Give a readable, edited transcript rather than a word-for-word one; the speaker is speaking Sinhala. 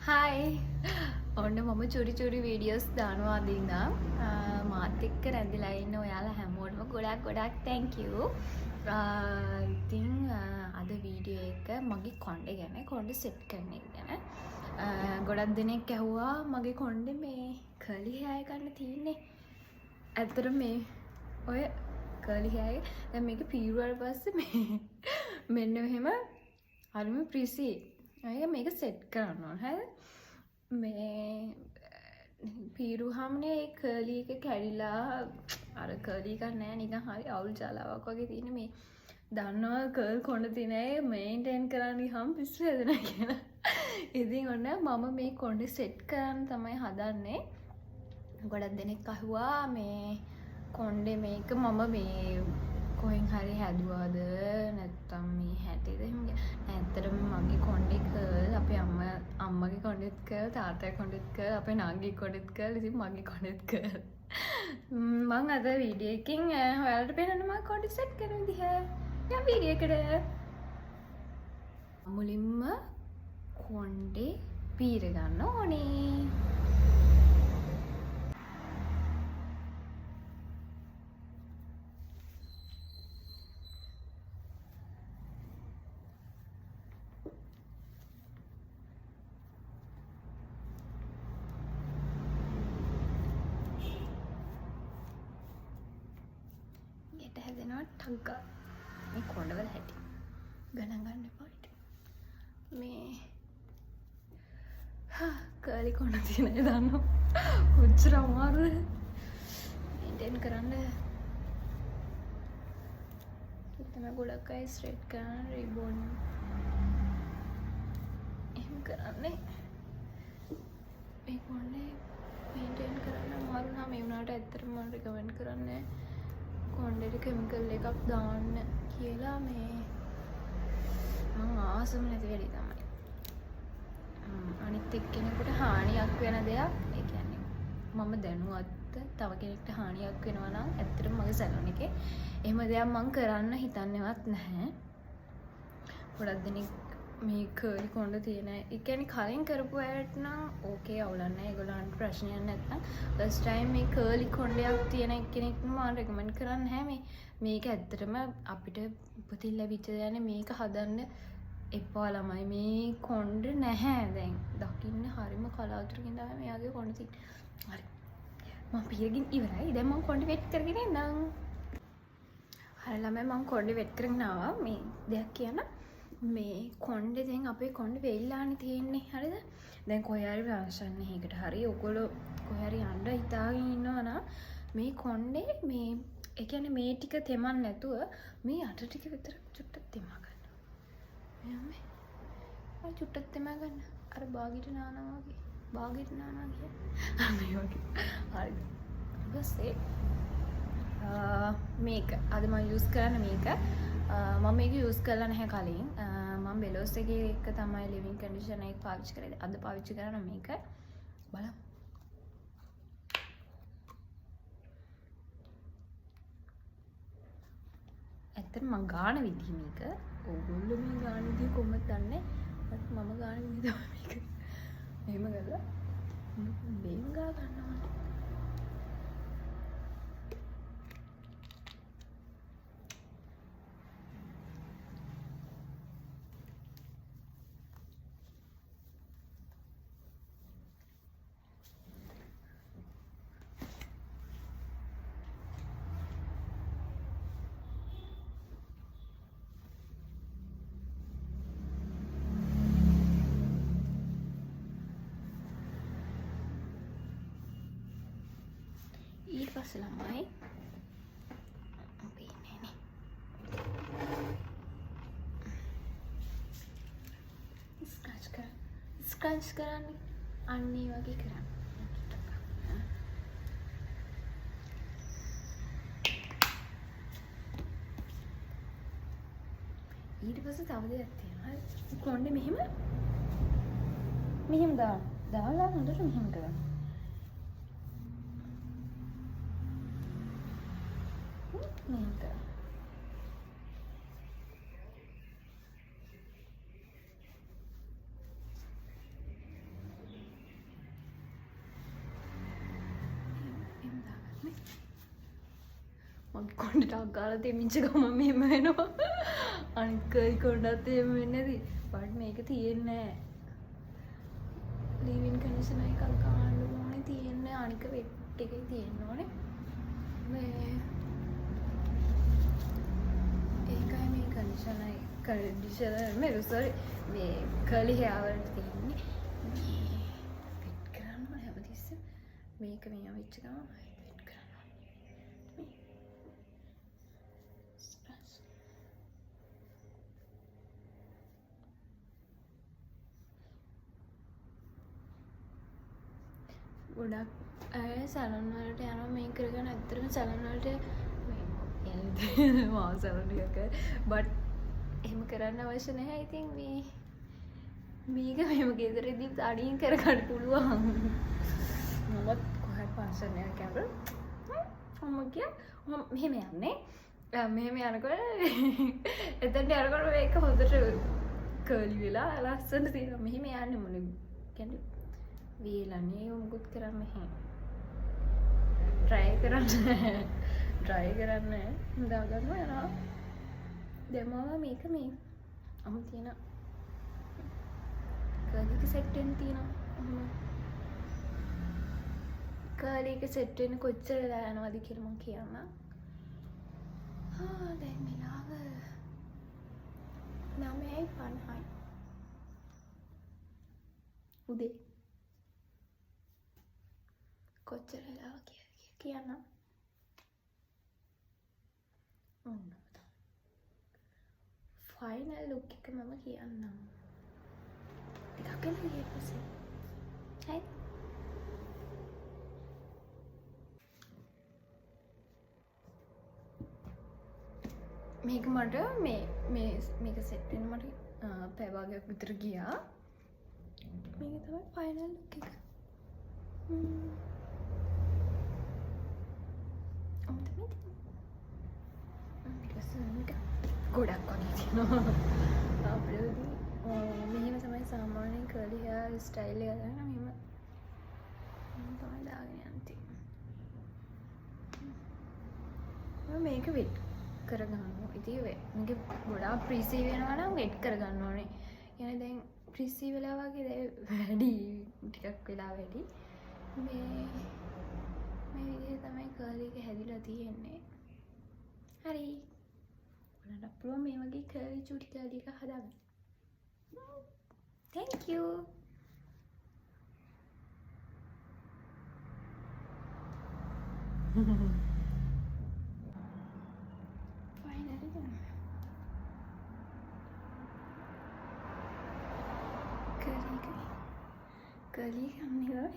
හයි ඔන්න මම චුරි වීඩියෝස් දානවා අද ඉඳන් මාත් එක්ක රැඳිලා ඉන්න ඔයාලා හැමෝටම ගොඩක් තැන්කියු. ඉතින් අද වීඩියෝ එක මගේ කොණ්ඩේ ගැන කොණ්ඩේ සෙට් කරන එක ගැන. ගොඩක් දෙනෙක් ඇහුවා මගේ කොණ්ඩේ මේ කර්ලි හෙයර් ගන්න තියෙන්නේ. ඇත්තට මේ ඔය කර්ලි හෙයර් දැන් මේක පීරුවාට පස්සේ මේ මෙන්න මෙහෙම හරිම ප්‍රිසි. මේක සෙට් කරන්න ඕන හරිද? මේ පීරුහම්නේ ඒ කර්ලි එක කැඩිලා අර කර්ලි එකක් නෑ නිකන් හරි අවුල් ජලාවක් වගේ තියෙන මේ දන්නවා කර්ල් කොණ්ඩ තියෙන අය මේන්ටේන් කරන්න ගියාම පිස්සු හැදෙනවා කියලා. ඉතින් ඔන්න මම මේ කොණ්ඩේ සෙට් කරන්න තමයි හදන්නේ. ගොඩක් දෙනෙක් අහුවා මේ කොණ්ඩේ මේක මම මේ කොහෙන් හරි හැදුවාද නැත්තම් මේ හැටේද එහෙම. ඇත්තටම මගේ කොණ්ඩේ කර්ල් අපේ අම්මගේ කොණ්ඩෙත් කර්ල් තාත්තගේ කොණ්ඩෙත් කර්ල් අපේ නංගිගේ කොණ්ඩෙත් කර්ල් ඉතින් මගේ කොණ්ඩෙත් කර්ල්. මම අද වීඩියෝ එකකින් ඔයාලට පෙන්නන්න මම කොණ්ඩේ සෙට් කරන විදිහ. යම් වීඩියෝ එකට. මුලින්ම කොණ්ඩේ පීර ගන්න ඕනේ. හැදෙනවා ටග්ග මේ කොණ්ඩවල හැටි ගණන් ගන්න එපා. මේ කර්ලි කොණ්ඩ තියෙන අය දන්නවා කොච්චර අමාරුද මේන්ටේන් කරන්න. තමයි ගොඩක් අය ස්ට්‍රේට් කරන රිබෝන් එහෙම කරන්නේ. මේ කොණ්ඩේ මේන්ටේන් කරන්න අමාරු නම් ඒ වුණාට ඇත්තටම මම රෙකමන්ඩ් කරන්නේ කොණ්ඩේට කෙමිකල් එකක් දාන්න කියලා. මේ මම ආසම නැති වැඩි තමයි. අනිත් එක්කෙනෙකුට හානියක් වෙන දෙයක් ඒ කියන්නේ මම දැනුවත් තව කෙනෙක්ට හානියක් වෙනවා නම් ඇත්තටම මගේ සැලොන් එකේ එහෙම දෙයක් මම කරන්න හිතන්නේවත් නැහැ. ගොඩක් දෙනෙක් මේ කර්ලි කොණ්ඩ තියෙන ඒ කියන්නේ කලින් කරපු අයට නම් ඕකේ අවුලක් නැහැ. ඒගොල්ලන්ට ප්‍රශ්නයක් නැත්නම් ෆස්ට් ටයිම් මේ කර්ලි කොණ්ඩයක් තියෙන කෙනෙක්ට මම රෙකමන්ඩ් කරන්නේ නැහැ. මේක ඇත්තටම අපිට උපතින් ලැබිච්ච දෙයක් මේක හදන්න එපා ළමයි. මේ කොණ්ඩ නැහැ දැන් දකින්න හරිම කලාතුරකින් තමයි මෙයාගේ කොණ්ඩ තියෙන්නේ. හරි මම පියගින් ඉවරයි. දැන් මම කොණ්ඩ වෙට් කරගෙන ඉන්නම්. හරි ළමයි මම කොණ්ඩ වෙට් කරගෙන ආවා. මේ දෙයක් කියන්න මේ කොණ්ඩේ දැන් අපේ කොණ්ඩේ වෙයිලානේ තියෙන්නේ හරිද? දැන් කොහේ හරි වංශන්න එකකට හරි ඔයගොල්ලෝ කොහේ හරි යන්න හිතාගෙන ඉන්නවා නම් මේ කොණ්ඩේ මේ ඒ කියන්නේ මේ ටික තෙමන්න නැතුව මේ අට ටික විතර චුට්ටක් තෙමා ගන්න. මෙහෙම අර චුට්ටක් තෙමා ගන්න. අර බාගිට නානවා වගේ. බාගිට නානවා කියන්නේ මේ වගේ. හරි. ඊපස්සේ මේක අද මම යූස් කරන්නේ මේක. මම මේක යූස් කරලා නැහැ කලින්. මම බෙලොස් එකේ එක තමයි ලිවිං කන්ඩිෂනර් එක පාවිච්චි කරේ. අද පාවිච්චි කරන මේක බලමු. ඇත්තට මම ගාන විදිහ මේක. ඕගොල්ලෝ මේ ගාන විදිහ කොහොමද දන්නේ? මම ගාන විදිහ තමයි මේක. එහෙම කරලා බෙන් ගා ගන්නවා. ඊට පස්සේ ළමයි පේන්නේ ස්ක්‍රච් කරන්නේ අන්න ඒ වගේ කරන්න. ඊට පස්සේ තව දෙයක් තියෙනවා. කොණ්ඩේ මෙහෙම දාලා හොඳට මෙහෙම කරන්න. මෙහෙම කරන්න. මගේ කොණ්ඩට අගාලා තෙමිච්ච ගමන් මෙහෙම වෙනවා. අනිත් කර්ලි කොණ්ඩත් එහෙම වෙන්නේ නැති. බට් මේක තියෙන්නේ නැහැ. ලීවින් කන්ඩිෂනර් එකක් ගන්න ඕනේ තියෙන්නේ. අනික වෙට් එකේ තියෙන්න ඕනේ. මේ ඒකයි මේ කන්ඩිෂනර් මේ සෝරි මේ කර්ලි හෙයාර් වලට තියෙන්නේ. මේ වෙට් කරන්න ඕනේ හැමතිස්සෙම. මේක මේ වෙච්ච ගමන් වෙට් කරන්න ඕනේ. ගොඩක් අය සැලොන් වලට යනවා මේ කරගෙන. ඇත්තටම සැලොන් වලට මාව සැලොන් එකක බට් එහෙම කරන්න අවශ්‍ය නැහැ. ඉතින් මේක මෙහෙම ගෙදරදී අඩියෙන් කරගන්න පුළුවන්. මමත් කොහේ පාසල් යන කැමර මම කිය මෙහෙම යන්නේ. මෙහෙම යනකොට එතනට යනකොට මේක හොඳට කර්ලි වෙලා ලස්සන තියෙනවා. මෙහෙම යන්නේ මොනේ කියන්නේ වේලන්නේ මොකුත් කරන්න නැහැ. ට්‍රයි කරන්න දාගන්නවා යනවා. දැම්මම මේක මේ අමු තියෙන කර්ලි එක සෙට් වෙන්න තියෙනවා. කර්ලි එක සෙට් වෙන්න කොච්චර වෙලා යනවද කියලා මම කියන්න. දැන් වෙලාව 9:50යි උදේ. කොච්චර වෙලාව කියන්න. ෆයිනල් ලුක් එක මම කියන්නම්. ටිකක් වෙලා ගිය පස්සේ. හරි. මේක මට මේක සෙට් වෙන්න මට පැය භාගයක් විතර ගියා. මේක තමයි ෆයිනල් ලුක් එක. ගොඩක් වගේ තියෙනවා. මෙහෙම තමයි සාමාන්‍යයෙන් කර්ලි හෙයාර් ස්ටයිල් එක ගන්න මෙහෙම තමයි දාගෙන යන්නේ. මේක වෙට් කරගන්න. ඉතින් මේක ගොඩාක් ප්‍රීසී වෙනවා නම් වෙට් කරගන්න ඕනේ. يعني දැන් ප්‍රීසී වෙලා වගේ වැඩි ටිකක් වෙලා වැඩි. මේ විදිහට තමයි කර්ලි එක හැදිලා තියෙන්නේ. හරි. ඔයාලට පුළුවන් මේ වගේ කර්ලි චූටි කර්ලි එකක් හදාගන්න. Thank you. Finally done. Curly. Curly, I'm here.